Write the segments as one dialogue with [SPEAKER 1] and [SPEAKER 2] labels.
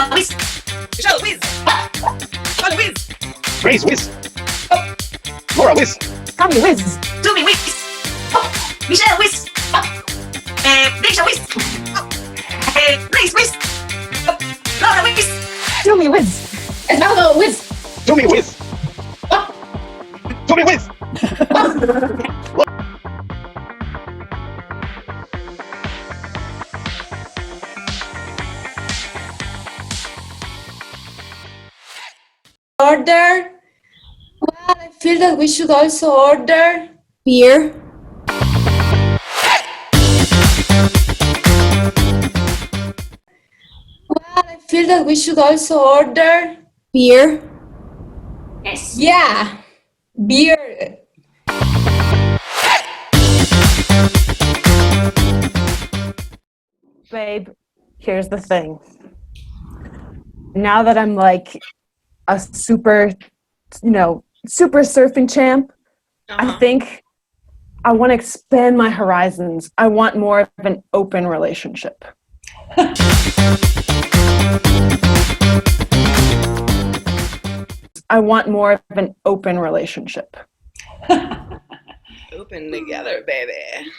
[SPEAKER 1] Michelle Whiz. Michelle Whiz. Molly Whiz.
[SPEAKER 2] Grace Whiz. Oh. Laura Whiz.
[SPEAKER 3] Tommy Whiz.
[SPEAKER 1] Tommy Whiz. Oh. Michelle Whiz. Rachel Whiz. Grace Whiz. Laura Whiz.
[SPEAKER 3] Tommy Whiz. Esmeralda Whiz.
[SPEAKER 2] Tommy Whiz. Tommy Whiz.
[SPEAKER 4] Order. Well, I feel that we should also order
[SPEAKER 5] beer.
[SPEAKER 4] Well, I feel that we should also order
[SPEAKER 5] beer.
[SPEAKER 1] Yes.
[SPEAKER 4] Yeah, beer.
[SPEAKER 3] Babe, here's the thing. Now that I'm like a super surfing champ, I think I want to expand my horizons. I want more of an open relationship. I want more of an open relationship.
[SPEAKER 1] Open together, baby.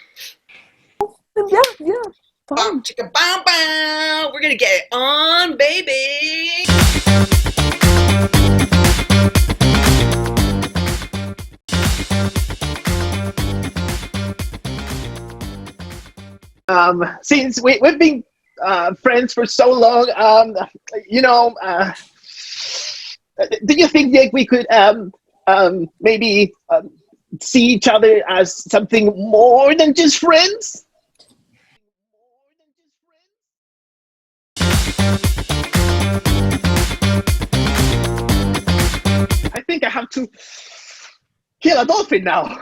[SPEAKER 3] Yeah. Fine.
[SPEAKER 1] Chicka bow bow. We're gonna get it on, baby.
[SPEAKER 2] Since we've been friends for so long, do you think that we could maybe see each other as something more than just friends? I think I have to kill a dolphin now.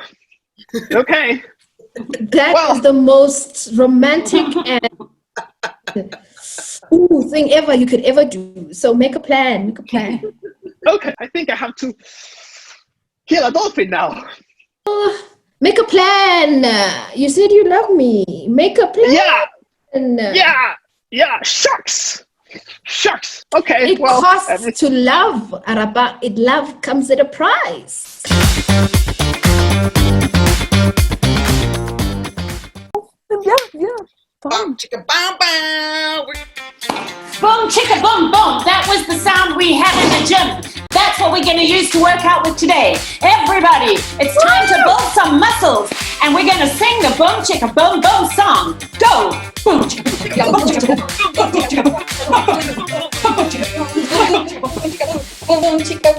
[SPEAKER 2] Okay.
[SPEAKER 4] That is the most romantic and thing ever you could ever do. So make a plan.
[SPEAKER 2] Okay, I think I have to kill a dolphin now.
[SPEAKER 4] Make a plan. You said you love me. Make a plan.
[SPEAKER 2] Yeah. Shucks. Okay.
[SPEAKER 4] It costs to love, Araba. Love comes at a price.
[SPEAKER 3] Yeah.
[SPEAKER 1] Boom chicka bow bow.
[SPEAKER 6] Boom chicka boom boom. That was the sound we had in the gym. That's what we're gonna use to work out with today. Everybody, it's time to build some muscles, and we're gonna sing the boom chicka boom boom song. Go! Boom chicka boom chicka boom chicka.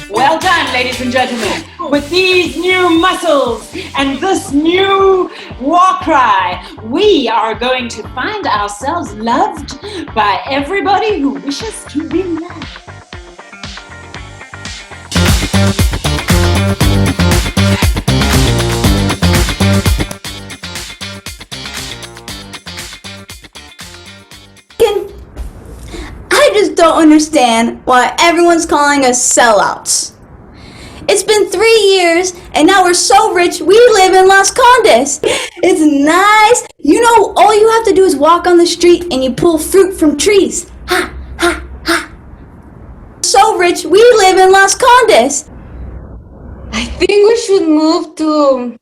[SPEAKER 6] Well done, ladies and gentlemen. With these new muscles and this new war cry, we are going to find ourselves loved by everybody who wishes to be loved.
[SPEAKER 5] I just don't understand why everyone's calling us sellouts. It's been 3 years, and now we're so rich, we live in Las Condes. It's nice. You know, all you have to do is walk on the street, and you pull fruit from trees. Ha, ha, ha. So rich, we live in Las Condes.
[SPEAKER 4] I think we should move to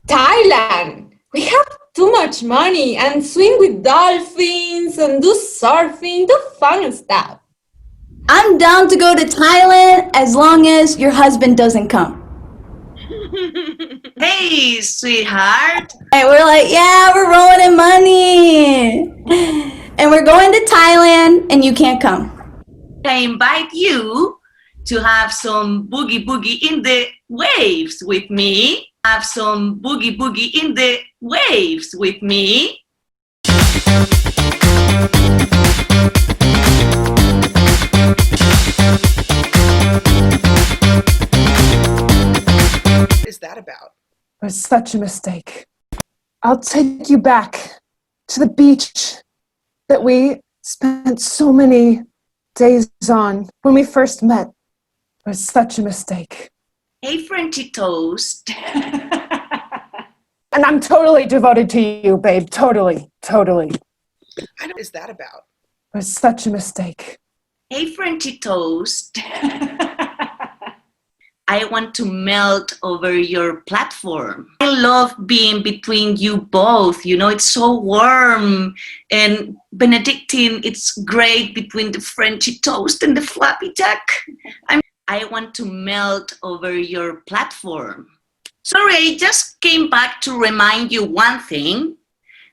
[SPEAKER 4] Thailand. We have too much money and swim with dolphins and do surfing, do fun stuff.
[SPEAKER 5] I'm down to go to Thailand as long as your husband doesn't come.
[SPEAKER 1] Hey, sweetheart.
[SPEAKER 5] And we're like, yeah, we're rolling in money. And we're going to Thailand and you can't come.
[SPEAKER 1] I invite you to have some boogie boogie in the waves with me. Have some boogie boogie in the waves with me. What is that about?
[SPEAKER 3] It was such a mistake. I'll take you back to the beach that we spent so many days on when we first met. It was such a mistake.
[SPEAKER 1] Hey, Frenchy Toast.
[SPEAKER 3] And I'm totally devoted to you, babe. Totally.
[SPEAKER 1] What is that about?
[SPEAKER 3] It was such a mistake.
[SPEAKER 1] Hey, Frenchy Toast. I want to melt over your platform. I love being between you both. You know, it's so warm. And Benedictine, it's great between the Frenchy Toast and the Flappy Jack. I want to melt over your platform. Sorry, I just came back to remind you one thing.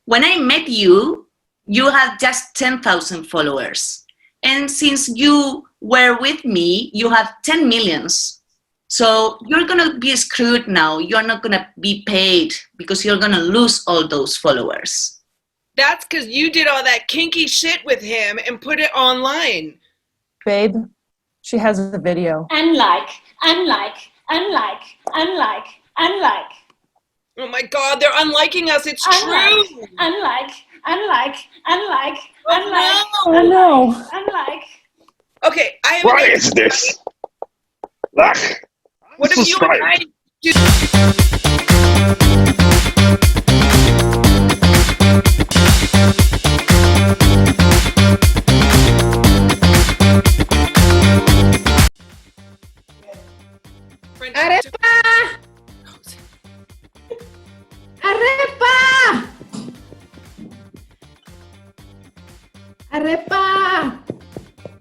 [SPEAKER 1] When I met you, you had just 10,000 followers. And since you were with me, you have 10 millions. So you're gonna be screwed now. You're not gonna be paid because you're gonna lose all those followers.
[SPEAKER 7] That's because you did all that kinky shit with him and put it online.
[SPEAKER 3] Babe, she has a video.
[SPEAKER 6] Unlike.
[SPEAKER 7] Oh my God, they're unliking us. It's true.
[SPEAKER 6] Unlike.
[SPEAKER 7] Oh,
[SPEAKER 3] No.
[SPEAKER 7] Okay, I have
[SPEAKER 2] What is this? Ugh.
[SPEAKER 7] What if you and I do?
[SPEAKER 4] Arepa! Arepa! Arepa!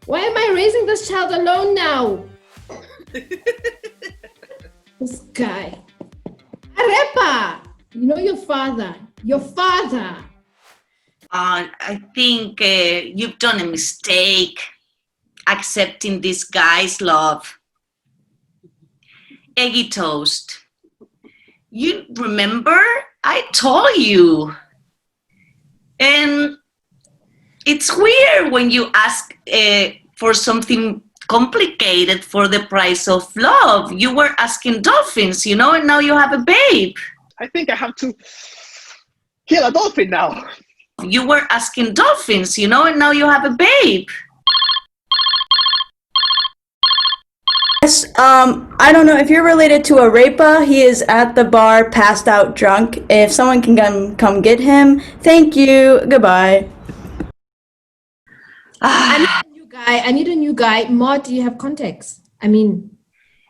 [SPEAKER 4] Why am I raising this child alone now? This guy. Arepa! You know your father. Your father.
[SPEAKER 1] I think you've done a mistake accepting this guy's love. Eggy Toast, you remember? I told you. And it's weird when you ask for something complicated for the price of love. You were asking dolphins, you know, and now you have a babe.
[SPEAKER 2] I think I have to kill a dolphin now.
[SPEAKER 1] You were asking dolphins, you know, and now you have a babe.
[SPEAKER 5] Yes, I don't know if you're related to Arepa. He is at the bar, passed out drunk. If someone can come get him, thank you. Goodbye.
[SPEAKER 4] I need a new guy. Maud, do you have contacts? I mean,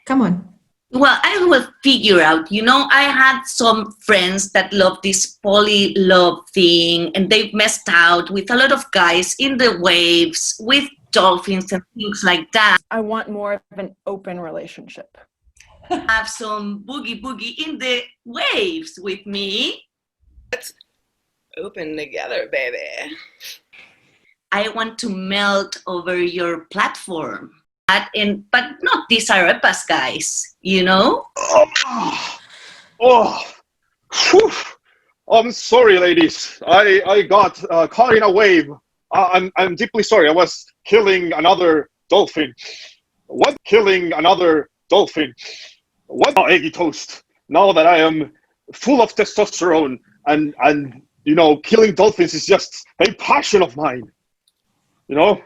[SPEAKER 4] come on.
[SPEAKER 1] Well, I will figure out, you know, I had some friends that love this poly love thing, and they've messed out with a lot of guys in the waves with dolphins and things like that.
[SPEAKER 3] I want more of an open relationship.
[SPEAKER 1] Have some boogie boogie in the waves with me.
[SPEAKER 7] Let's open together, baby.
[SPEAKER 1] I want to melt over your platform. But not these arepas guys, you know?
[SPEAKER 8] Whew. I'm sorry, ladies. I got caught in a wave. I'm deeply sorry. I was killing another dolphin. What? Killing another dolphin. What? Oh, Eggy Toast. Now that I am full of testosterone and you know, killing dolphins is just a passion of mine. You know?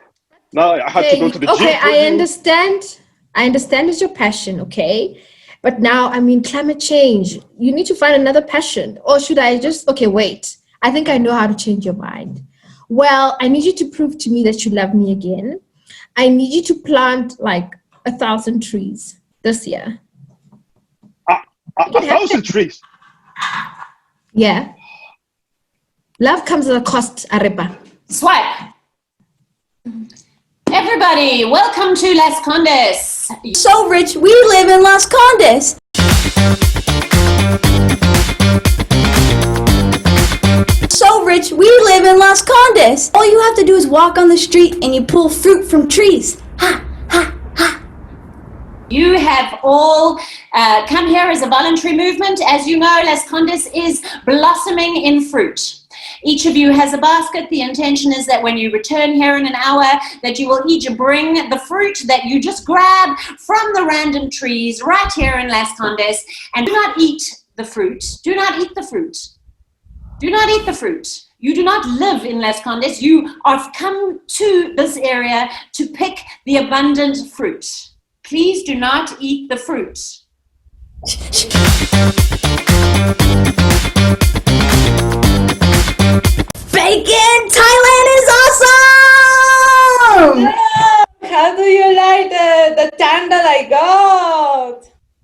[SPEAKER 8] Now I have to go to the gym.
[SPEAKER 4] Okay, I understand. I understand it's your passion, okay? But now, I mean, climate change. You need to find another passion. Or should I just, okay, wait. I think I know how to change your mind. Well, I need you to prove to me that you love me again. I need you to plant like 1,000 trees this year.
[SPEAKER 8] 1,000 trees?
[SPEAKER 4] Yeah. Love comes at a cost, Arepa.
[SPEAKER 6] Swipe. Everybody, welcome to Las Condes.
[SPEAKER 5] So rich, we live in Las Condes. So rich, we live in Las Condes. All you have to do is walk on the street and you pull fruit from trees. Ha, ha, ha.
[SPEAKER 6] You have all come here as a voluntary movement. As you know, Las Condes is blossoming in fruit. Each of you has a basket. The intention is that when you return here in an hour, that you will each bring the fruit that you just grab from the random trees right here in Las Condes. And do not eat the fruit. Do not eat the fruit. Do not eat the fruit. You do not live in Las Condes. You have come to this area to pick the abundant fruit. Please do not eat the fruit.
[SPEAKER 5] Bacon! Thailand is awesome!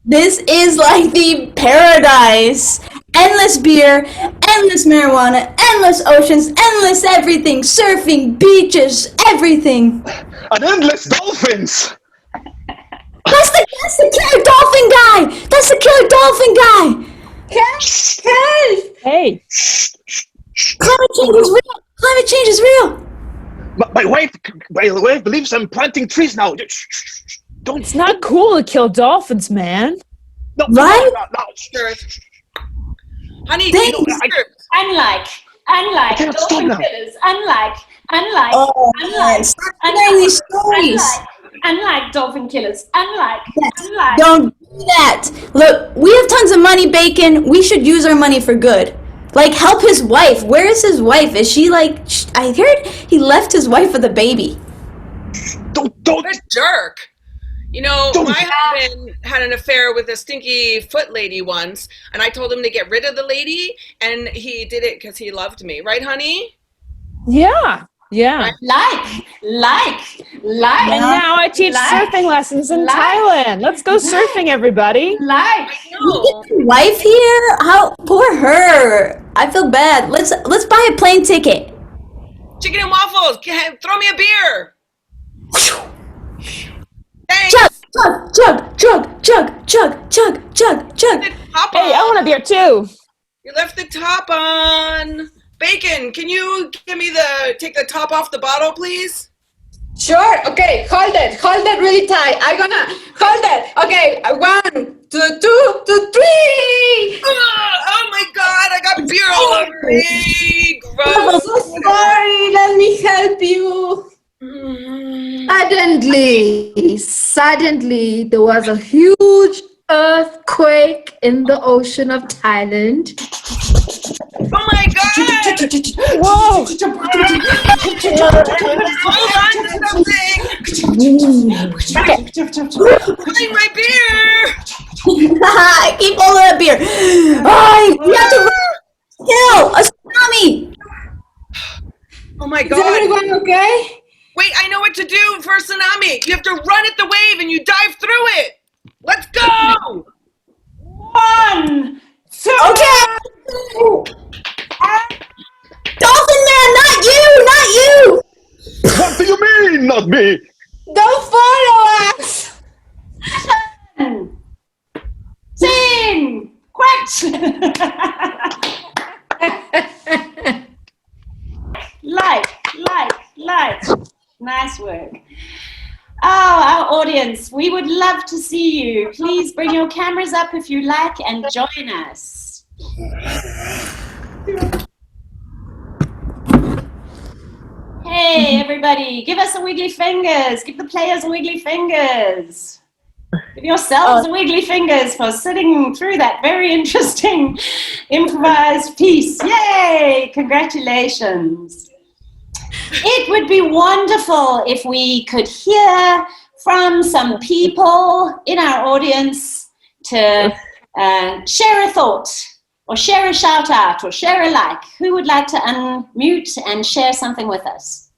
[SPEAKER 5] This is like the paradise. Endless beer, endless marijuana, endless oceans, endless everything. Surfing, beaches, everything.
[SPEAKER 2] And endless dolphins!
[SPEAKER 5] That's the killer dolphin guy! That's the killer dolphin guy!
[SPEAKER 4] Help!
[SPEAKER 3] Hey,
[SPEAKER 5] Climate change is real! Climate change is real!
[SPEAKER 2] My wife believes I'm planting trees now. Don't.
[SPEAKER 3] it's not cool to kill dolphins, man.
[SPEAKER 2] No,
[SPEAKER 5] Right?
[SPEAKER 2] no.
[SPEAKER 7] Honey,
[SPEAKER 5] Thanks.
[SPEAKER 7] you know,
[SPEAKER 1] Unlike
[SPEAKER 2] I cannot stop
[SPEAKER 1] dolphin
[SPEAKER 2] now.
[SPEAKER 1] killers, unlike,
[SPEAKER 5] Oh, man. Stop sharing these stories.
[SPEAKER 1] unlike dolphin killers, unlike.
[SPEAKER 5] Don't do that. Look, we have tons of money, Bacon. We should use our money for good. Like, help his wife. Where is his wife? Is she like... I heard he left his wife with a baby.
[SPEAKER 2] Don't.
[SPEAKER 7] what a jerk. You know,
[SPEAKER 2] Don't-
[SPEAKER 7] my husband had an affair with a stinky foot lady once, and I told him to get rid of the lady, and he did it because he loved me. Right, honey?
[SPEAKER 3] Yeah.
[SPEAKER 1] Like.
[SPEAKER 3] And now I teach surfing lessons in Thailand. Let's go surfing, everybody.
[SPEAKER 7] I know.
[SPEAKER 5] Wife here? How poor her. I feel bad. Let's buy a plane ticket.
[SPEAKER 7] Chicken and waffles. Throw me a beer. Thanks.
[SPEAKER 5] Chug.
[SPEAKER 7] Hop
[SPEAKER 3] Hey, I
[SPEAKER 7] on.
[SPEAKER 3] want a beer too.
[SPEAKER 7] You left the top on. Bacon, can you take the top off the bottle, please?
[SPEAKER 4] Sure. Okay. Hold it really tight. I'm gonna hold it. Okay. 1, 2, 2, 3.
[SPEAKER 7] Oh my God! I got beer all over me.
[SPEAKER 4] I'm
[SPEAKER 7] Gross.
[SPEAKER 4] so sorry. Let me help you. Suddenly, there was a huge earthquake in the ocean of Thailand.
[SPEAKER 7] Oh my God!
[SPEAKER 3] Whoa.
[SPEAKER 7] Hold on to something. Putting my beer.
[SPEAKER 5] Keep all of that beer. Alright, we have to kill a tsunami.
[SPEAKER 7] Oh my
[SPEAKER 4] Is
[SPEAKER 7] God!
[SPEAKER 4] everyone okay?
[SPEAKER 7] Wait, I know what to do for a tsunami. You have to run at the wave and you dive through it. Let's go!
[SPEAKER 1] 1, 2.
[SPEAKER 5] Okay. Dolphin Man, not you.
[SPEAKER 2] What do you mean, not me?
[SPEAKER 4] Don't follow us.
[SPEAKER 1] Sing! Quack! like. Nice work. Oh, our audience, we would love to see you. Please bring your cameras up if you like and join us. Hey, everybody, give us a wiggly fingers. Give the players a wiggly fingers. Give yourselves a wiggly fingers for sitting through that very interesting improvised piece. Yay! Congratulations. It would be wonderful if we could hear from some people in our audience to share a thought or share a shout out or share a like. Who would like to unmute and share something with us?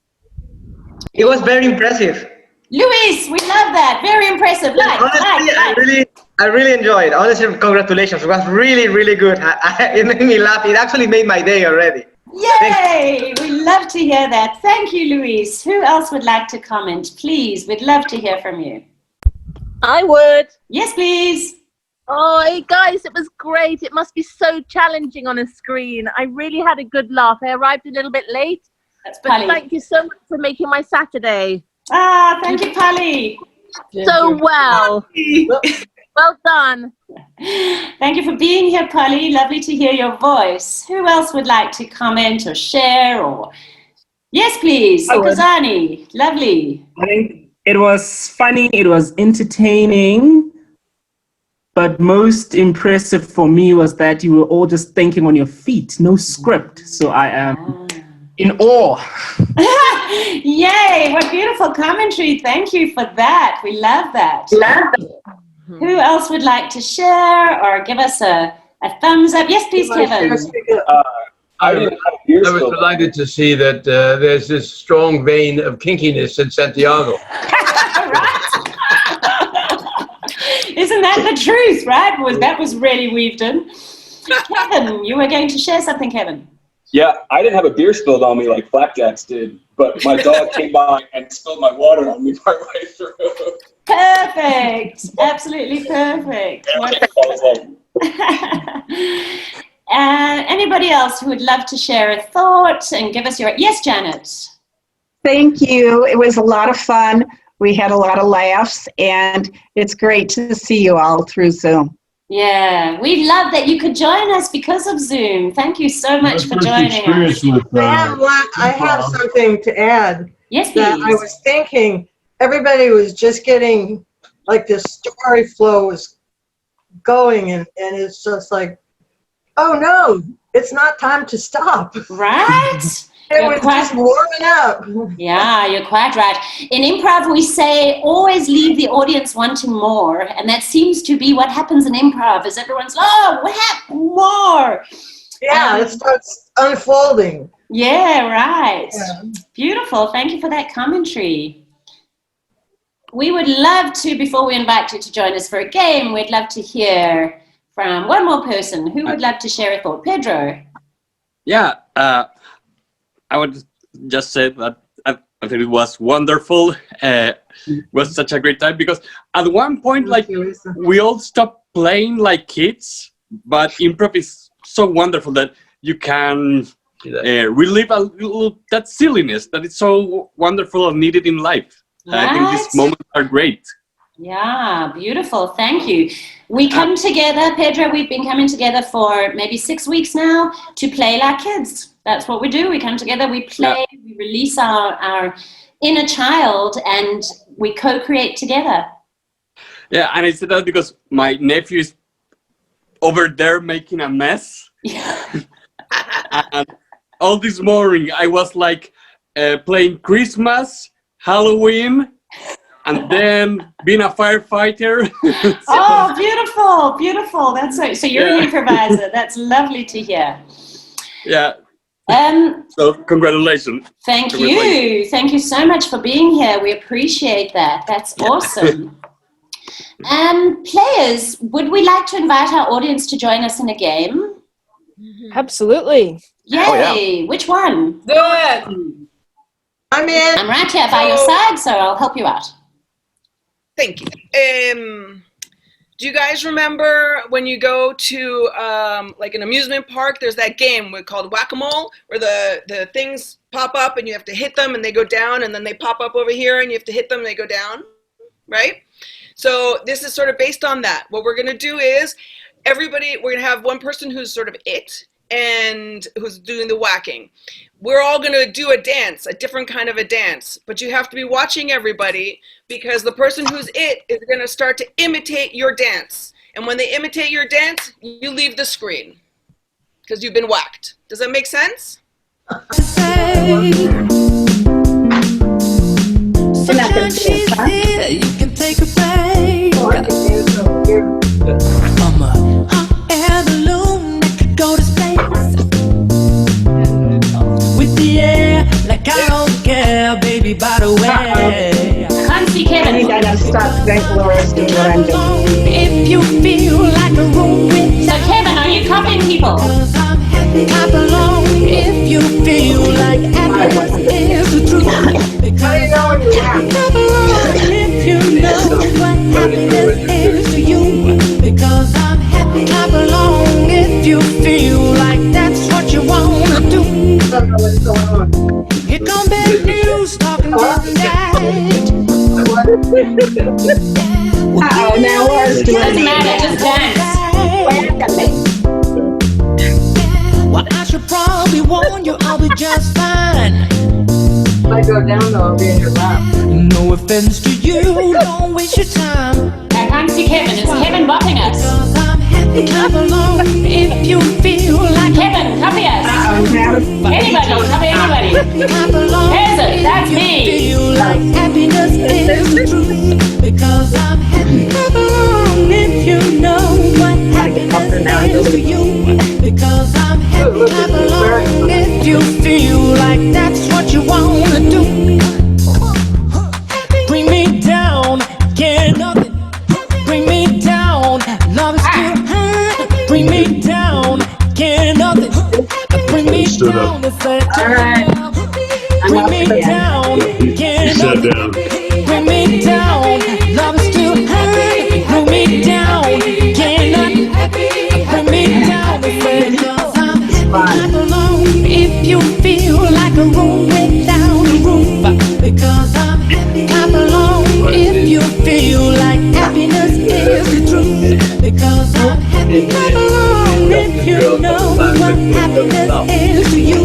[SPEAKER 9] It was very impressive.
[SPEAKER 1] Luis, we love that. Very impressive.
[SPEAKER 9] Honestly, I really enjoyed. Honestly, congratulations. It was really, really good. It made me laugh. It actually made my day already.
[SPEAKER 1] Yay! We love to hear that. Thank you, Luis. Who else would like to comment? Please, we'd love to hear from you.
[SPEAKER 10] I would.
[SPEAKER 1] Yes, please.
[SPEAKER 10] Oh, hey guys, it was great. It must be so challenging on a screen. I really had a good laugh. I arrived a little bit late,
[SPEAKER 1] That's
[SPEAKER 10] but
[SPEAKER 1] Pali.
[SPEAKER 10] thank you so much for making my Saturday
[SPEAKER 1] Ah, thank you, Pali.
[SPEAKER 10] so well. Well done.
[SPEAKER 1] Thank you for being here, Polly. Lovely to hear your voice. Who else would like to comment or share or... Yes, please. Kazani. Lovely.
[SPEAKER 11] I think it was funny, it was entertaining, but most impressive for me was that you were all just thinking on your feet, no script. So I am in awe.
[SPEAKER 1] Yay, what beautiful commentary. Thank you for that. We love that. Who else would like to share or give us a thumbs up? Yes, please, Kevin.
[SPEAKER 12] I was delighted to see that there's this strong vein of kinkiness in Santiago.
[SPEAKER 6] Isn't that the truth, right? That was really weaved in. Kevin, you were going to share something, Kevin.
[SPEAKER 13] Yeah, I didn't have a beer spilled on me like Flapjacks did, but my dog came by and spilled my water on me partway through.
[SPEAKER 6] Perfect. Absolutely perfect. Anybody else who would love to share a thought and give us your... Yes, Janet.
[SPEAKER 14] Thank you. It was a lot of fun. We had a lot of laughs, and it's great to see you all through Zoom.
[SPEAKER 6] Yeah, we love that you could join us because of Zoom. Thank you so much for joining us.
[SPEAKER 15] I have something to add.
[SPEAKER 6] Yes, please.
[SPEAKER 15] That I was thinking everybody was just getting, like, this story flow was going, and it's just like, oh no, it's not time to stop.
[SPEAKER 6] Right?
[SPEAKER 15] It was just warming up.
[SPEAKER 6] Yeah, you're quite right. In improv, we say always leave the audience wanting more, and that seems to be what happens in improv. Is everyone's more?
[SPEAKER 15] Yeah, it starts unfolding.
[SPEAKER 6] Yeah, right.
[SPEAKER 15] Yeah.
[SPEAKER 6] Beautiful. Thank you for that commentary. We would love to, before we invite you to join us for a game, we'd love to hear from one more person. Who would love to share a thought? Pedro.
[SPEAKER 16] Yeah. I would just say that I think it was wonderful. It was such a great time because at one point, like, we all stopped playing like kids, but improv is so wonderful that you can relive a little that silliness that is so wonderful and needed in life.
[SPEAKER 6] Right.
[SPEAKER 16] I think these moments are great.
[SPEAKER 6] Yeah, beautiful. Thank you. We come together, Pedro, we've been coming together for maybe 6 weeks now to play like kids. That's what we do. We come together, we play, we release our inner child, and we co-create together.
[SPEAKER 16] Yeah, and I said that because my nephew is over there making a mess. And all this morning, I was like playing Christmas, Halloween, and then being a firefighter.
[SPEAKER 6] Oh, beautiful, beautiful. That's so you're an improviser. That's lovely to hear.
[SPEAKER 16] Yeah. So congratulations.
[SPEAKER 6] Thank you. Thank you so much for being here. We appreciate that. That's awesome. Players, would we like to invite our audience to join us in a game?
[SPEAKER 3] Absolutely.
[SPEAKER 6] Yay!
[SPEAKER 3] Oh, yeah.
[SPEAKER 6] Which one?
[SPEAKER 15] Do it. I'm in.
[SPEAKER 6] I'm right here by your side, so I'll help you out.
[SPEAKER 7] Thank you. Do you guys remember when you go to like an amusement park, there's that game called Whack-A-Mole where the things pop up and you have to hit them and they go down, and then they pop up over here and you have to hit them and they go down, right? So this is sort of based on that. What we're going to do is we're going to have one person who's sort of it and who's doing the whacking. We're all going to do a dance, a different kind of a dance, but you have to be watching everybody because the person who's it is going to start to imitate your dance. And when they imitate your dance, you leave the screen because you've been whacked. Does that make sense?
[SPEAKER 17] You can take a break. I'm a hot air balloon that could go to space with the air like I don't care, baby. By the way,
[SPEAKER 6] can't see Kevin.
[SPEAKER 14] I think I gotta stop doing what I'm doing.
[SPEAKER 17] If you feel like a room with
[SPEAKER 6] so Kevin, are you copying people?
[SPEAKER 17] Clap along if you feel like happiness is the truth. Because clap along if you know what happiness is to you. Because I'm happy. Clap along if you feel like that's what you wanna do. Here come bad news talking about that.
[SPEAKER 14] Uh-oh, now where's the
[SPEAKER 6] Doesn't matter, just dance.
[SPEAKER 17] Well, I should probably warn you, I'll be just fine.
[SPEAKER 15] If I go down, though, I'll be in your lap.
[SPEAKER 17] No offense to you, don't waste your time.
[SPEAKER 6] I can't see Kevin. Is Kevin bopping us?
[SPEAKER 17] Because I'm happy. Clap along if you feel like
[SPEAKER 6] Kevin, copy us. Anybody, copy anybody.
[SPEAKER 17] Clap along
[SPEAKER 6] There's it. That's
[SPEAKER 17] if
[SPEAKER 6] me.
[SPEAKER 17] you feel like happiness is the truth. Because I'm happy. Clap along if you know what happiness is to you. Because I'm happy. Clap along if you feel like that's what you wanna do. Bring me down, can't nothing. Bring me down. down to say,
[SPEAKER 14] All right.
[SPEAKER 17] bring me down. Can't
[SPEAKER 12] Sit
[SPEAKER 17] nothing
[SPEAKER 12] down.
[SPEAKER 17] bring me down. Love is too high. Bring me down. Can't nothing bring me down to say, because I'm clap along if you feel like a room without a roof. Because I'm clap along if you feel like happiness is the truth. Because I'm happy. Clap along if you know what happiness is to you.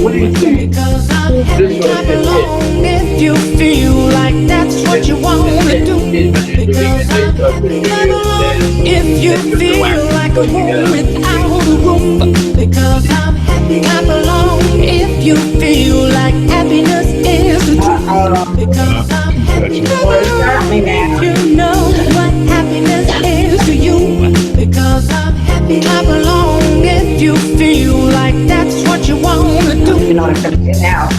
[SPEAKER 17] Because I'm happy. Clap along if you feel like that's what you want to do. Because I'm happy. Clap along if you feel like a room without a roof. Because I'm happy. Clap along if you feel like happiness is the truth. Because I'm happy. Clap along if you know what happiness is to you. Because I'm happy. Clap along if you feel like that's what you want to do.
[SPEAKER 14] You know what I'm going to do now.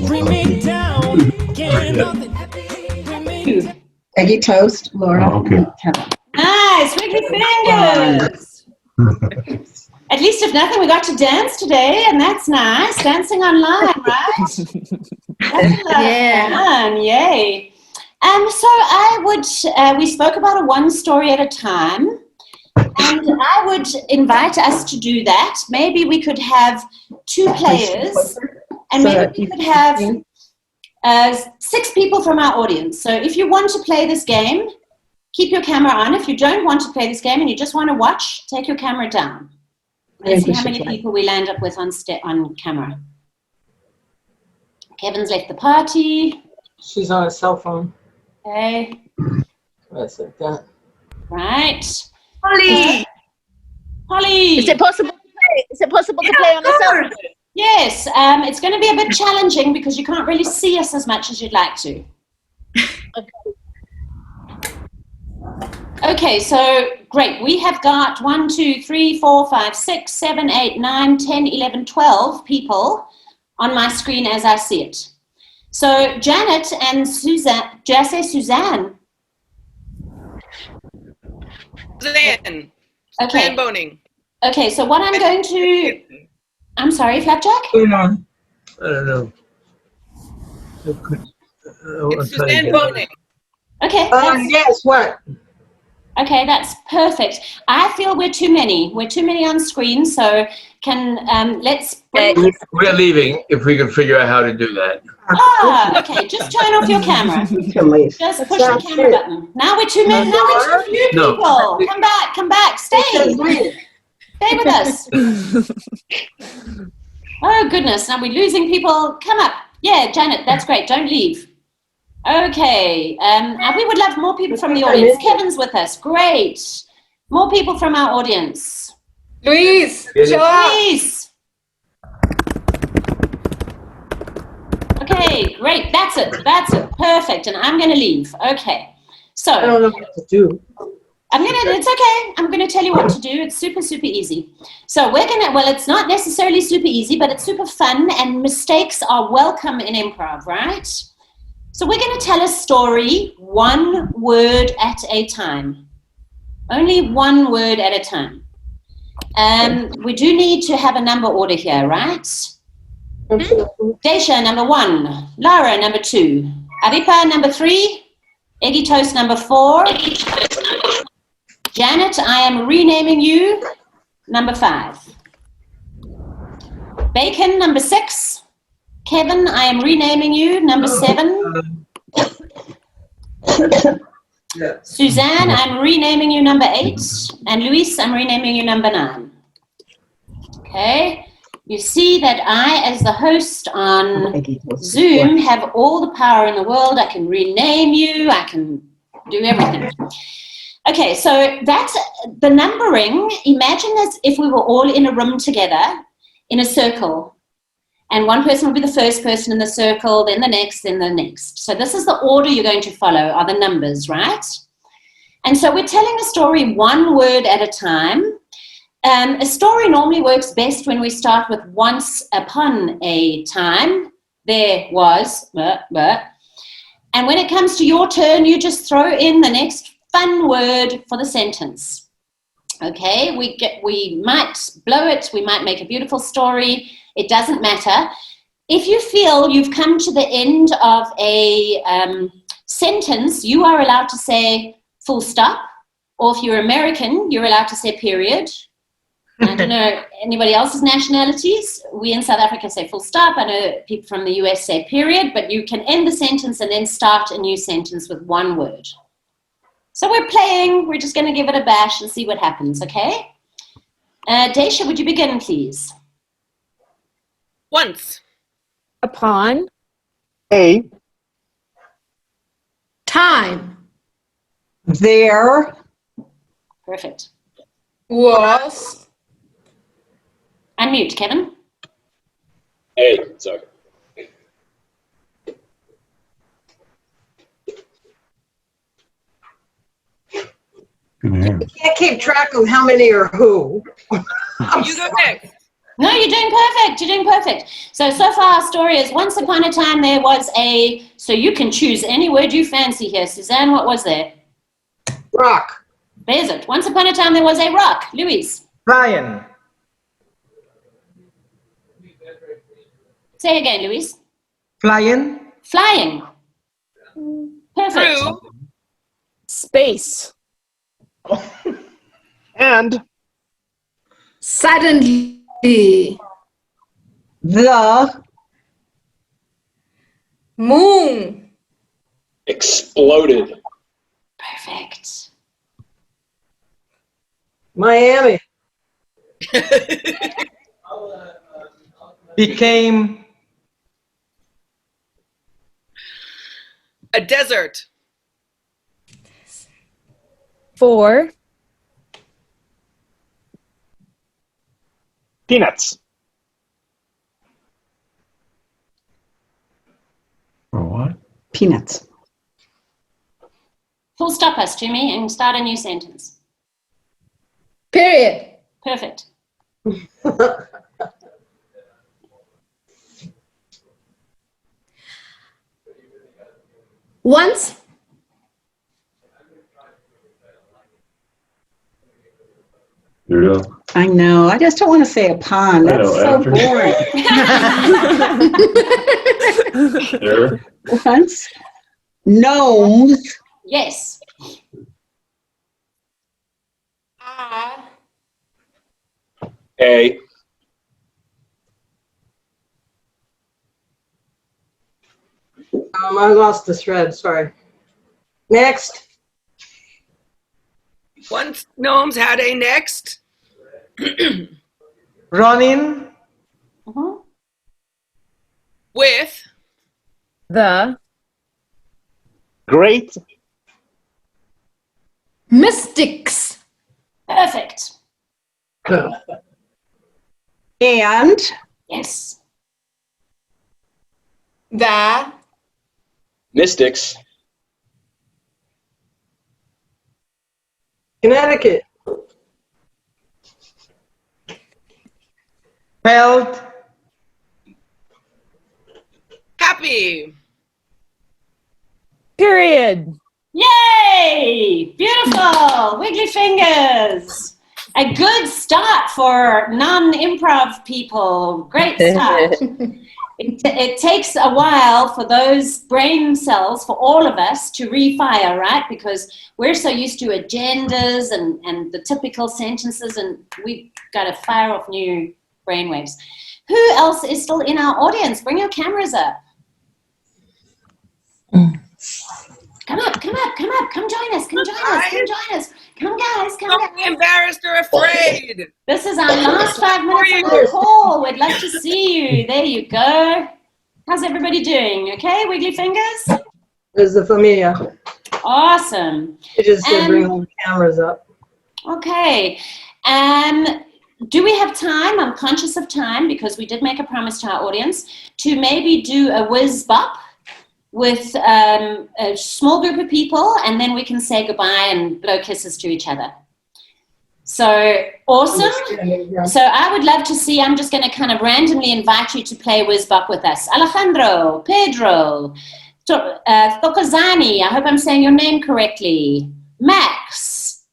[SPEAKER 17] Bring me down. Can't nothing.
[SPEAKER 14] Eggy toast, Laura.
[SPEAKER 12] Oh, okay.
[SPEAKER 6] Nice, wiggly fingers. At least if nothing, we got to dance today, and that's nice. Dancing online, right? That's a lot of fun. Yay. So we spoke about a one story at a time, and I would invite us to do that. Maybe we could have 2 players, and maybe we could have 6 people from our audience. So if you want to play this game, keep your camera on. If you don't want to play this game and you just want to watch, take your camera down. Let's see how many people we land up with on camera. Kevin's left the party.
[SPEAKER 15] She's on a cell phone.
[SPEAKER 6] Okay.
[SPEAKER 15] That's like that.
[SPEAKER 6] Right.
[SPEAKER 10] Holly!
[SPEAKER 6] Holly!
[SPEAKER 10] Is it possible to play? Is it possible to play on a cell phone?
[SPEAKER 6] Yes. It's going to be a bit challenging because you can't really see us as much as you'd like to. Okay, so great. We have got 1, 2, 3, 4, 5, 6, 7, 8, 9, 10, 11, 12 people on my screen as I see it. So Janet and Suzanne, did I say Suzanne?
[SPEAKER 7] Suzanne.
[SPEAKER 6] Okay.
[SPEAKER 7] Suzanne Boning.
[SPEAKER 6] Okay, so what I'm going to, I'm sorry, Flapjack?
[SPEAKER 12] I don't know.
[SPEAKER 7] It's Suzanne Boning.
[SPEAKER 6] Okay.
[SPEAKER 15] Yes, what?
[SPEAKER 6] Okay, that's perfect. I feel we're too many. We're too many on screen, so let's break.
[SPEAKER 12] We're leaving if we can figure out how to do that.
[SPEAKER 6] Okay, just turn off your camera. Just push the camera button. Now we're too many. Now we're too few people. Come back, stay. Stay with us. Oh goodness, now we're losing people. Come up. Yeah, Janet, that's great. Don't leave. Okay, we would love more people from the audience. Kevin's with us. Great. More people from our audience.
[SPEAKER 4] Luis, show up.
[SPEAKER 6] Luis. Okay, great. That's it. Perfect. And I'm going to leave. Okay. So
[SPEAKER 15] I don't know what to do.
[SPEAKER 6] It's okay. I'm going to tell you what to do. It's super, super easy. So it's not necessarily super easy, but it's super fun, and mistakes are welcome in improv, right? So we're going to tell a story 1 word at a time. Only 1 word at a time. We do need to have a number order here, right? Daisha, number 1. Lara, number 2. Aripa, number 3. Eggy Toast, number 4. Janet, I am renaming you, number 5. Bacon, number 6. Kevin, I am renaming you, number 7. Suzanne, I'm renaming you, number 8. And Luis, I'm renaming you, number 9. Okay. You see that I, as the host on Zoom, have all the power in the world. I can rename you. I can do everything. Okay, so that's the numbering. Imagine as if we were all in a room together in a circle. And one person will be the first person in the circle, then the next, then the next. So this is the order you're going to follow, are the numbers, right? And so we're telling the story 1 word at a time. A story normally works best when we start with once upon a time. There was, and when it comes to your turn, you just throw in the next fun word for the sentence. Okay, we might blow it, we might make a beautiful story,
[SPEAKER 18] It doesn't matter. If you feel you've come to the end of a sentence, you are allowed to say full stop. Or if you're American, you're allowed to say period. I don't know anybody else's nationalities. We in South Africa say full stop. I know people from the US say period, but you can end the sentence and then start a new sentence with one word. So we're playing. We're just going to give it a bash and see what happens, okay? Daisha, would you begin, please?
[SPEAKER 7] Once.
[SPEAKER 3] Upon.
[SPEAKER 2] A.
[SPEAKER 4] Time.
[SPEAKER 14] There.
[SPEAKER 18] Perfect.
[SPEAKER 4] Was.
[SPEAKER 18] Unmute, Kevin.
[SPEAKER 13] Hey, sorry.
[SPEAKER 15] You can't keep track of how many are who.
[SPEAKER 7] You go next.
[SPEAKER 18] No, you're doing perfect. You're doing perfect. So far our story is once upon a time there was a, so you can choose any word you fancy here. Suzanne, what was there?
[SPEAKER 15] Rock.
[SPEAKER 18] There's it. Once upon a time there was a rock. Louise.
[SPEAKER 9] Flying.
[SPEAKER 18] Say again, Louise.
[SPEAKER 9] Flying.
[SPEAKER 18] Flying. Perfect.
[SPEAKER 7] True.
[SPEAKER 3] Space.
[SPEAKER 2] And.
[SPEAKER 4] Suddenly.
[SPEAKER 14] The.
[SPEAKER 4] Moon.
[SPEAKER 13] Exploded.
[SPEAKER 18] Perfect.
[SPEAKER 15] Miami.
[SPEAKER 9] Became.
[SPEAKER 7] A desert.
[SPEAKER 3] For.
[SPEAKER 2] Peanuts.
[SPEAKER 19] For what?
[SPEAKER 14] Peanuts.
[SPEAKER 18] Full stop us, Jimmy, and start a new sentence.
[SPEAKER 4] Period.
[SPEAKER 18] Perfect.
[SPEAKER 4] Once.
[SPEAKER 19] Here we go.
[SPEAKER 14] I know. I just don't want to say upon.
[SPEAKER 19] I
[SPEAKER 14] That's
[SPEAKER 19] know,
[SPEAKER 14] so
[SPEAKER 19] after. There.
[SPEAKER 14] boring. Once. Gnomes.
[SPEAKER 18] Yes.
[SPEAKER 13] A.
[SPEAKER 15] I lost the thread. Sorry. Next.
[SPEAKER 7] Once gnomes had a next.
[SPEAKER 9] Running.
[SPEAKER 7] With.
[SPEAKER 3] The.
[SPEAKER 2] Great.
[SPEAKER 4] Mystics.
[SPEAKER 18] Perfect.
[SPEAKER 14] And.
[SPEAKER 18] Yes.
[SPEAKER 4] The.
[SPEAKER 13] Mystics.
[SPEAKER 15] Connecticut.
[SPEAKER 9] Felt.
[SPEAKER 7] Happy.
[SPEAKER 3] Period.
[SPEAKER 18] Yay! Beautiful. Wiggly fingers. A good start for non-improv people. Great start. It takes a while for those brain cells, for all of us, to refire, right? Because we're so used to agendas and the typical sentences, and we've got to fire off new brainwaves. Who else is still in our audience? Bring your cameras up. Come up, come up, come up. Come join us, come join us, come join us. Come guys, come
[SPEAKER 7] Don't be embarrassed or afraid.
[SPEAKER 18] This is our last 5 minutes of the call. We'd love to see you. There you go. How's everybody doing? Okay, wiggly fingers?
[SPEAKER 15] There's the familia.
[SPEAKER 18] Awesome.
[SPEAKER 15] It just said bring all the cameras up.
[SPEAKER 18] Okay. Do we have time? I'm conscious of time because we did make a promise to our audience to maybe do a whiz bop with a small group of people, and then we can say goodbye and blow kisses to each other. So awesome. So I would love to see, I'm just going to kind of randomly invite you to play whiz bop with us. Alejandro, Pedro, Thokozani, I hope I'm saying your name correctly. Max,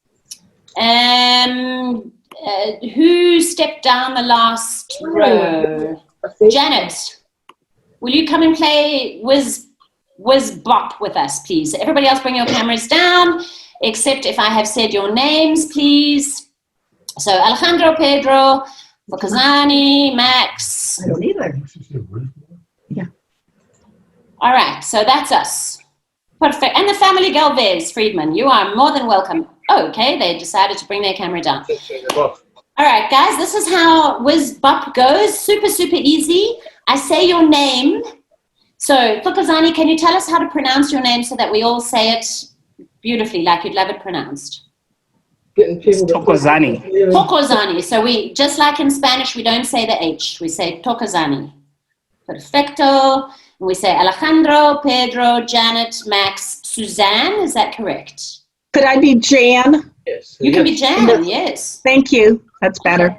[SPEAKER 18] who stepped down the last row? Janet, will you come and play Whiz Bop with us, please? Everybody else bring your cameras down, except if I have said your names, please. So Alejandro, Pedro, Focazani, Max.
[SPEAKER 14] I don't either. Yeah.
[SPEAKER 18] All right, so that's us. Perfect. And the family Galvez, Friedman, you are more than welcome. Oh, okay, they decided to bring their camera down. All right, guys, this is how Whiz Bop goes. Super, super easy. I say your name. So, Focazani, can you tell us how to pronounce your name so that we all say it beautifully, like you'd love it pronounced?
[SPEAKER 11] Tokozani.
[SPEAKER 18] Tokozani. So we, just like in Spanish, we don't say the H. We say Tokozani. Perfecto. And we say Alejandro, Pedro, Janet, Max, Suzanne. Is that correct?
[SPEAKER 14] Could I be Jan?
[SPEAKER 12] Yes.
[SPEAKER 18] You can be Jan, yes.
[SPEAKER 14] Thank you. That's better.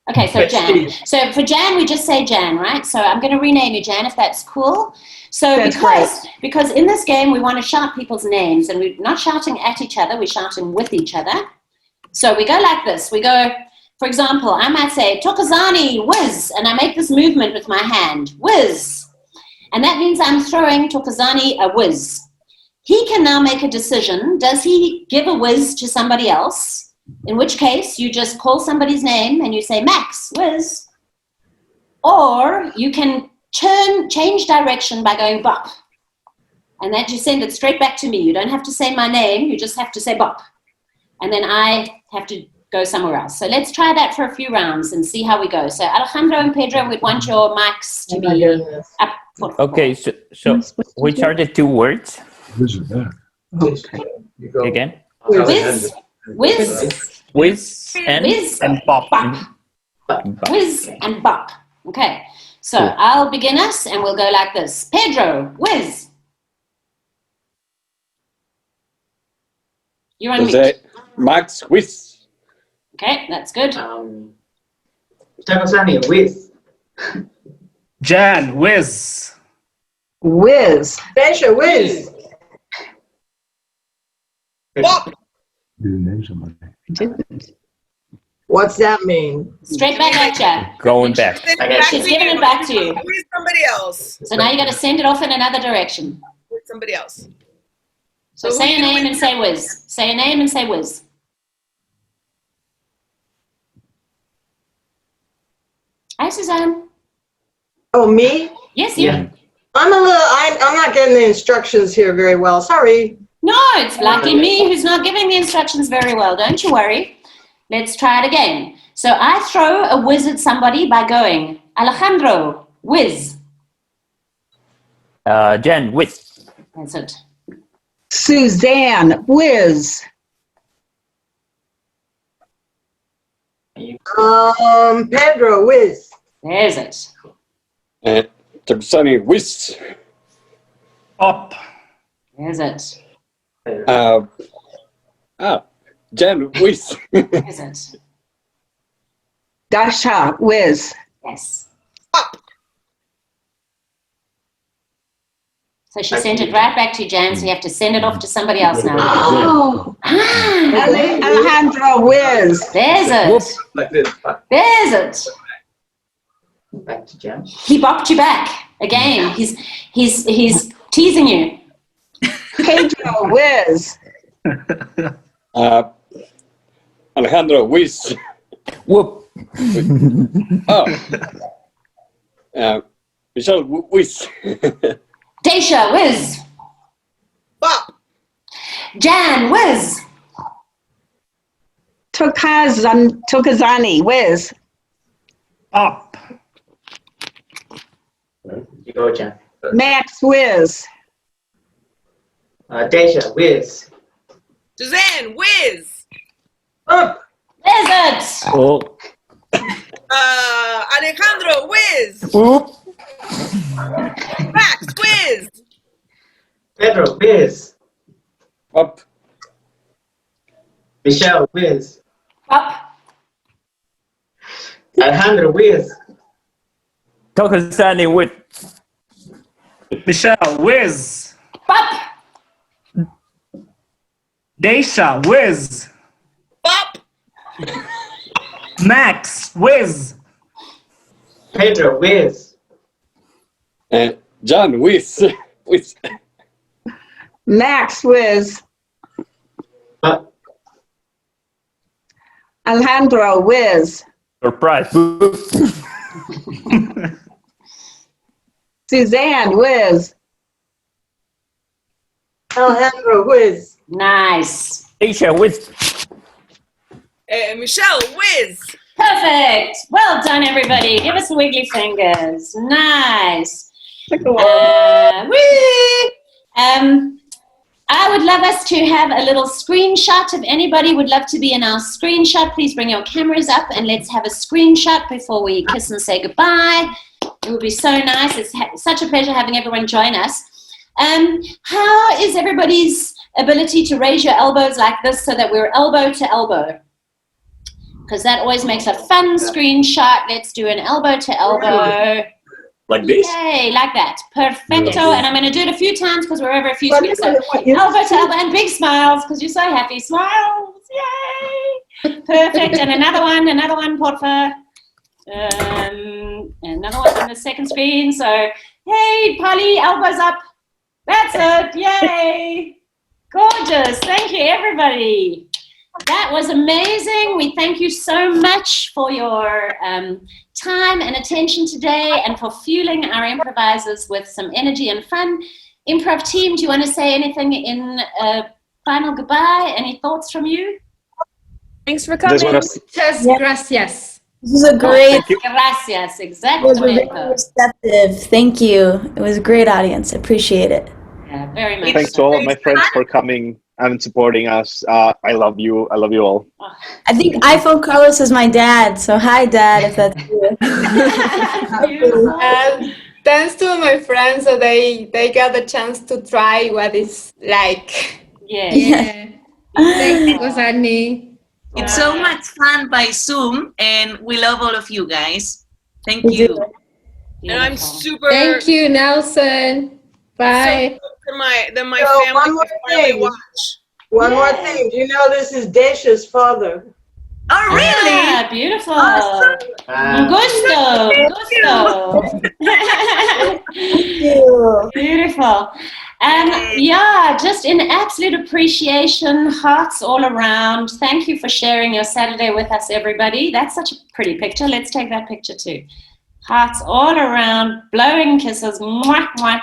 [SPEAKER 18] Okay, so Jan. So for Jan, we just say Jan, right? So I'm going to rename you Jan, if that's cool. So because in this game, we want to shout people's names, and we're not shouting at each other, we're shouting with each other. So we go like this. We go, for example, I might say, Tokozani, whiz, and I make this movement with my hand, whiz. And that means I'm throwing Tokozani a whiz. He can now make a decision. Does he give a whiz to somebody else? In which case, you just call somebody's name and you say, Max, whiz. Or you can change direction by going bop. And that you send it straight back to me. You don't have to say my name. You just have to say bop. And then I have to go somewhere else. So let's try that for a few rounds and see how we go. So Alejandro and Pedro, we'd want your mics to be up.
[SPEAKER 20] Okay, so which are the two words?
[SPEAKER 14] Okay.
[SPEAKER 20] Again?
[SPEAKER 18] Whiz
[SPEAKER 20] and bop.
[SPEAKER 18] Whiz and bop. Okay, so
[SPEAKER 20] Cool.
[SPEAKER 18] I'll begin us and we'll go like this. Pedro, whiz. You're on mute.
[SPEAKER 16] Max, whiz.
[SPEAKER 18] Okay, that's good.
[SPEAKER 9] Tokozani, whiz.
[SPEAKER 11] Jan, whiz.
[SPEAKER 14] Whiz.
[SPEAKER 15] Deja, whiz.
[SPEAKER 7] Bop.
[SPEAKER 15] What's that mean?
[SPEAKER 18] Straight back at you.
[SPEAKER 20] Going back.
[SPEAKER 18] She's giving it back to you.
[SPEAKER 7] With somebody else.
[SPEAKER 18] So now you got to send it off in another direction.
[SPEAKER 7] With somebody else.
[SPEAKER 18] So say a name and say whiz. Say a name and say whiz. Hi, Suzanne.
[SPEAKER 15] Oh, me?
[SPEAKER 18] Yes, you.
[SPEAKER 15] I'm I'm not getting the instructions here very well. Sorry.
[SPEAKER 18] No, it's lucky me who's not giving the instructions very well. Don't you worry. Let's try it again. So I throw a whiz at somebody by going, Alejandro, whiz.
[SPEAKER 20] Jan, whiz.
[SPEAKER 18] That's it.
[SPEAKER 14] Suzanne, whiz.
[SPEAKER 15] Pedro, whiz.
[SPEAKER 18] There's it.
[SPEAKER 16] Tokozani, whiz.
[SPEAKER 11] Up.
[SPEAKER 18] There's it.
[SPEAKER 16] Jan, whiz.
[SPEAKER 18] There's it.
[SPEAKER 14] Dasha, whiz.
[SPEAKER 18] Yes. So she sent it right back to you, Jan, so you have to send it off to somebody else now.
[SPEAKER 14] Oh. Alejandro, whiz.
[SPEAKER 18] There's it.
[SPEAKER 9] Like this.
[SPEAKER 18] There's it.
[SPEAKER 9] Back to Jan.
[SPEAKER 18] He bopped you back again. He's teasing you.
[SPEAKER 14] Pedro, whiz.
[SPEAKER 16] Alejandro, whiz.
[SPEAKER 20] Whoop.
[SPEAKER 16] Michelle, whiz.
[SPEAKER 18] Daisha, whiz.
[SPEAKER 7] Bop.
[SPEAKER 18] Jan, whiz.
[SPEAKER 14] Tokozani, whiz.
[SPEAKER 11] Up.
[SPEAKER 9] You go, Jan.
[SPEAKER 14] Max, whiz.
[SPEAKER 9] Deja, whiz.
[SPEAKER 7] Suzanne, whiz.
[SPEAKER 18] There's it.
[SPEAKER 20] Oh.
[SPEAKER 7] Alejandro, whiz.
[SPEAKER 20] Whoop.
[SPEAKER 7] Max, whiz.
[SPEAKER 9] Pedro, whiz.
[SPEAKER 16] Up.
[SPEAKER 9] Michelle, whiz.
[SPEAKER 18] Up.
[SPEAKER 9] Alejandro, whiz.
[SPEAKER 20] Tokozani, whiz.
[SPEAKER 11] Michelle, whiz.
[SPEAKER 18] Up.
[SPEAKER 11] Daisha, whiz.
[SPEAKER 7] Bop.
[SPEAKER 11] Max, whiz.
[SPEAKER 9] Pedro, Wiz.
[SPEAKER 16] John, Wiz. Wiz.
[SPEAKER 14] Max, Wiz. Alejandro, Wiz.
[SPEAKER 20] Surprise.
[SPEAKER 14] Suzanne, Wiz.
[SPEAKER 15] Alejandro, Wiz.
[SPEAKER 18] Nice.
[SPEAKER 20] Aisha, Wiz.
[SPEAKER 7] Michelle, Wiz.
[SPEAKER 18] Perfect. Well done, everybody. Give us wiggly fingers. Nice. Woo! I would love us to have a little screenshot. If anybody would love to be in our screenshot, please bring your cameras up and let's have a screenshot before we kiss and say goodbye. It would be so nice. It's such a pleasure having everyone join us. How is everybody's ability to raise your elbows like this so that we're elbow to elbow? Because that always makes a fun screenshot. Let's do an elbow to elbow.
[SPEAKER 13] Like this?
[SPEAKER 18] Yay, like that. Perfecto. And I'm going to do it a few times because we're over a few screens. So elbow to elbow and big smiles because you're so happy. Smiles. Yay. Perfect. And another one, porfa. Another one on the second screen. So, hey, Polly, elbows up. That's it. Yay. Gorgeous. Thank you, everybody. That was amazing. We thank you so much for your time and attention today and for fueling our improvisers with some energy and fun. Improv team, do you want to say anything in final goodbye? Any thoughts from you?
[SPEAKER 4] Thanks for coming. Just gracias.
[SPEAKER 5] This was a great.
[SPEAKER 18] Gracias,
[SPEAKER 5] It was very
[SPEAKER 18] exactly.
[SPEAKER 5] receptive. Thank you. It was a great audience. Appreciate it.
[SPEAKER 18] Yeah, very much.
[SPEAKER 2] Thanks to all of my friends for coming and supporting us. I love you. I love you all.
[SPEAKER 5] I think iPhone Carlos is my dad. So hi, Dad, if that's you.
[SPEAKER 4] Thanks to my friends, so they got the chance to try what it's like.
[SPEAKER 18] Yeah.
[SPEAKER 4] Thanks, Gosani.
[SPEAKER 1] It's so much fun by Zoom, and we love all of you guys. Thank you.
[SPEAKER 7] And I'm super.
[SPEAKER 4] Thank you, Nelson. Bye.
[SPEAKER 7] Then my
[SPEAKER 15] So,
[SPEAKER 7] family
[SPEAKER 15] one more
[SPEAKER 7] can finally
[SPEAKER 15] thing.
[SPEAKER 7] watch.
[SPEAKER 15] One more thing. Do you know this is Dacia's father?
[SPEAKER 1] Oh, really?
[SPEAKER 18] Yeah, beautiful.
[SPEAKER 1] Awesome.
[SPEAKER 18] Gusto.
[SPEAKER 5] Thank you.
[SPEAKER 18] Beautiful. Yeah, just in absolute appreciation, hearts all around. Thank you for sharing your Saturday with us, everybody. That's such a pretty picture. Let's take that picture too. Hearts all around, blowing kisses. Mwah, mwah.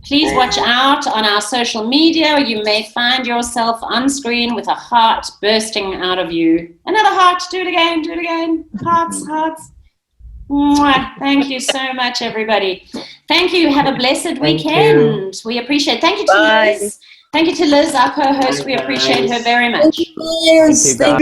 [SPEAKER 18] Please watch out on our social media. You may find yourself on screen with a heart bursting out of you. Another heart. Do it again. Do it again. Hearts, hearts. Mwah. Thank you so much, everybody. Thank you. Have a blessed weekend. We appreciate it. Thank you to Liz. Thank you to Liz, our co-host. We appreciate her very much.
[SPEAKER 5] Thank you, Liz.
[SPEAKER 20] Thank you, guys.